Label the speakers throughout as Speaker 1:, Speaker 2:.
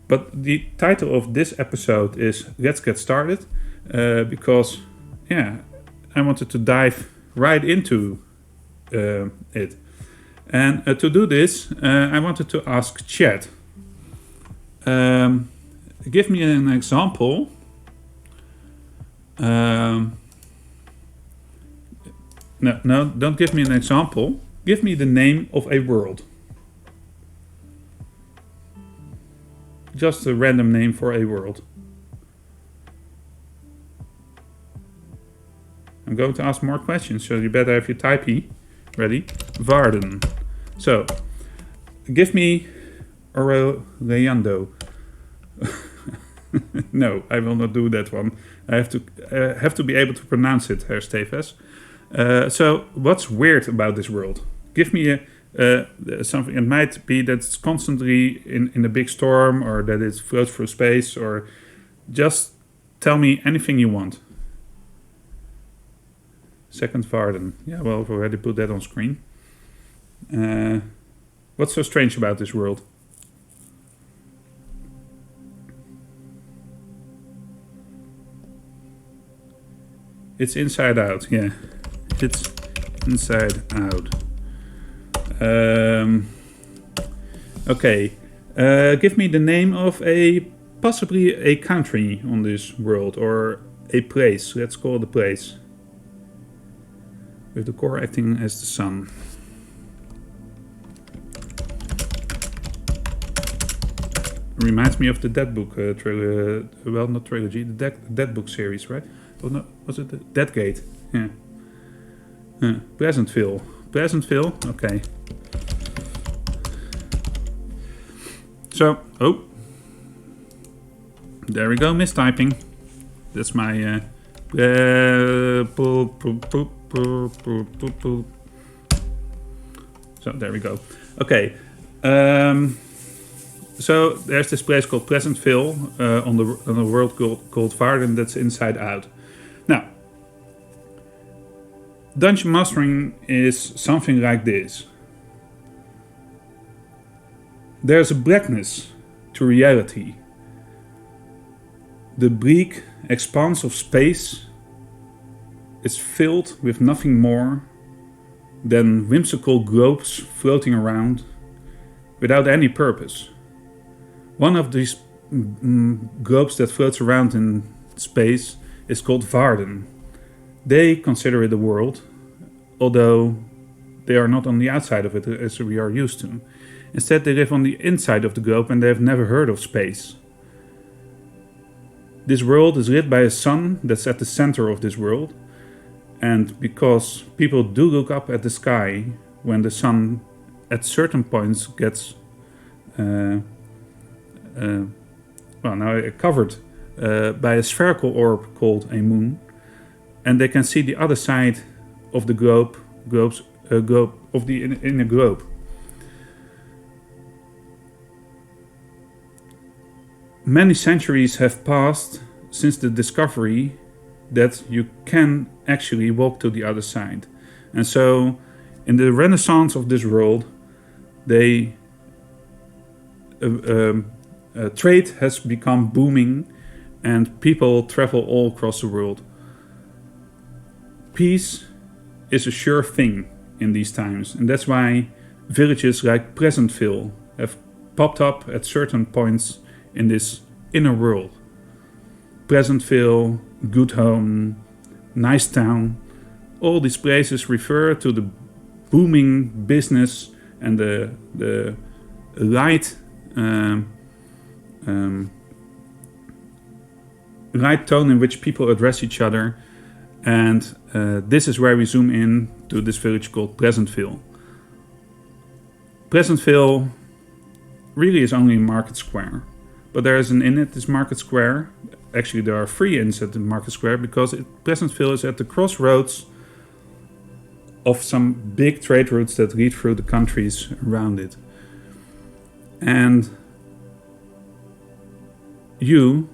Speaker 1: But the title of this episode is Let's Get Started, because, I wanted to dive right into it. And to do this, I wanted to ask chat. Give me an example. No, don't give me an example. Give me the name of a world. Just a random name for a world. I'm going to ask more questions, so you better have your typey ready. Varden. So, give me Orlando. No, I will not do that one. I have to be able to pronounce it, Herr Stevens. So, what's weird about this world? Give me something. It might be that it's constantly in a big storm, or that it floats through space, or just tell me anything you want. Second Varden. Yeah, well, I've already put that on screen. What's so strange about this world? It's inside out, yeah. It's inside out. Okay. Give me the name of possibly a country on this world, or a place. Let's call it a place. With the core acting as the sun. Reminds me of the Dead Book trilogy. Well, not trilogy, the Dead Book series, right? Oh, no, was it the Deadgate? Yeah. Pleasantville. Pleasantville? Okay. So, there we go, mistyping. That's my so there we go. Okay. So there's this place called Pleasantville on a world called Varden that's inside out. Now, dungeon mastering is something like this. There's a blackness to reality. The bleak expanse of space is filled with nothing more than whimsical globes floating around without any purpose. One of these globes that floats around in space is called Varden. They consider it a world, although they are not on the outside of it as we are used to. Instead, they live on the inside of the globe and they have never heard of space. This world is lit by a sun that's at the center of this world, and because people do look up at the sky when the sun at certain points gets covered by a spherical orb called a moon, and they can see the other side of the globe of the inner globe. Many centuries have passed since the discovery that you can actually walk to the other side. And so, in the renaissance of this world, trade has become booming and people travel all across the world. Peace is a sure thing in these times, and that's why villages like Pleasantville have popped up at certain points in this inner world. Pleasantville, Good Home, Nice Town, all these places refer to the booming business and the light tone in which people address each other. And this is where we zoom in to this village called Pleasantville. Pleasantville really is only a market square. But there is an inn at this market square. Actually, there are 3 inns at the market square because Pleasantville is at the crossroads of some big trade routes that lead through the countries around it. And you,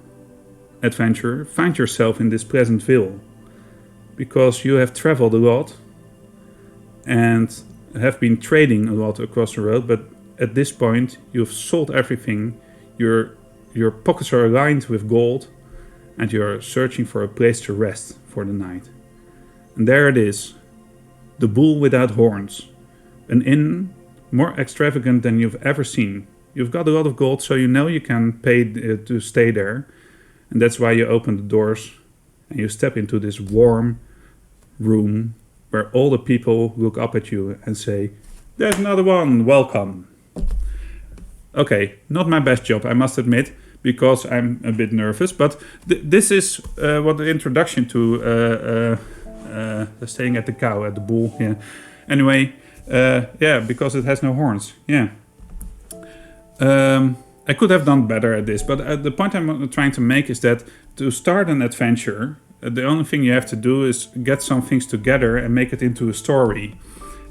Speaker 1: adventurer, find yourself in this Pleasantville because you have traveled a lot and have been trading a lot across the road, but at this point you've sold everything. You're your pockets are lined with gold, and you're searching for a place to rest for the night. And there it is, the Bull Without Horns, an inn more extravagant than you've ever seen. You've got a lot of gold, so you know you can pay to stay there, and that's why you open the doors and you step into this warm room where all the people look up at you and say, "There's another one, welcome." Okay, not my best job, I must admit, because I'm a bit nervous, but this is what the introduction to staying at the cow, at the bull, yeah. Anyway, because it has no horns, yeah. I could have done better at this, but the point I'm trying to make is that to start an adventure, the only thing you have to do is get some things together and make it into a story.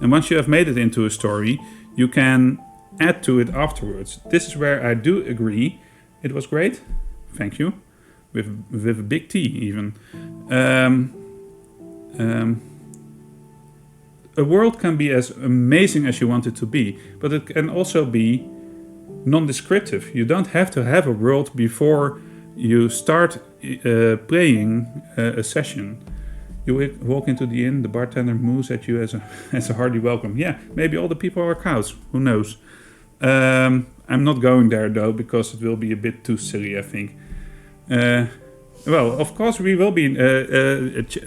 Speaker 1: And once you have made it into a story, you can add to it afterwards. This is where I do agree. It was great, thank you, with a big T even. A world can be as amazing as you want it to be, but it can also be non-descriptive. You don't have to have a world before you start playing a session. You walk into the inn, the bartender moves at you as a hearty welcome. Yeah, maybe all the people are cows, who knows. I'm not going there though, because it will be a bit too silly, I think. Well, of course we will be,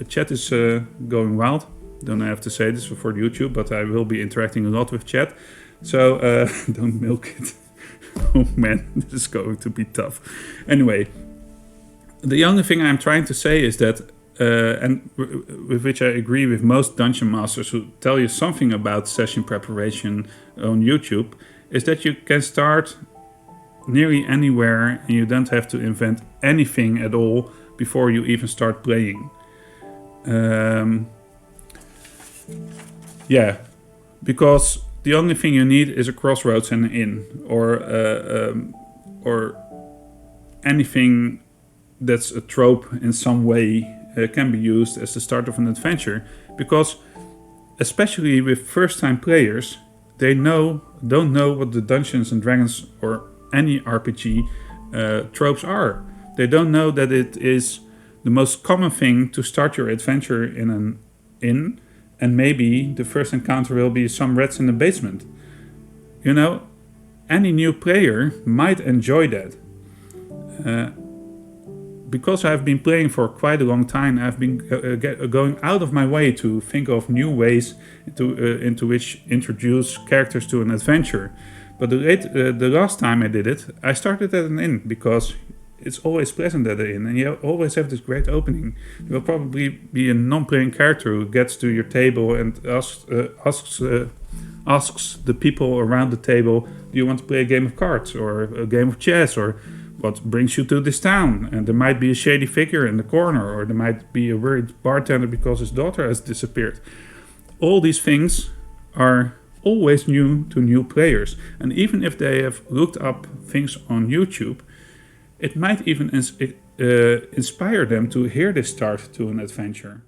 Speaker 1: chat is going wild. Don't have to say this for YouTube, but I will be interacting a lot with chat. So don't milk it. Oh man, this is going to be tough. Anyway, the only thing I'm trying to say is that, and with which I agree with most dungeon masters who tell you something about session preparation on YouTube, is that you can start nearly anywhere and you don't have to invent anything at all before you even start playing. Yeah, because the only thing you need is a crossroads and an inn, or anything that's a trope in some way can be used as the start of an adventure. Because especially with first-time players, they don't know what the Dungeons and Dragons or any RPG tropes are. They don't know that it is the most common thing to start your adventure in an inn, and maybe the first encounter will be some rats in the basement. You know, any new player might enjoy that. Because I've been playing for quite a long time, I've been going out of my way to think of new ways into which introduce characters to an adventure. But the last time I did it, I started at an inn, because it's always pleasant at the inn, and you always have this great opening. There will probably be a non-playing character who gets to your table and asks the people around the table, "Do you want to play a game of cards or a game of chess, or what brings you to this town?" And there might be a shady figure in the corner, or there might be a worried bartender because his daughter has disappeared. All these things are always new to new players, and even if they have looked up things on YouTube, it might even inspire them to hear this start to an adventure.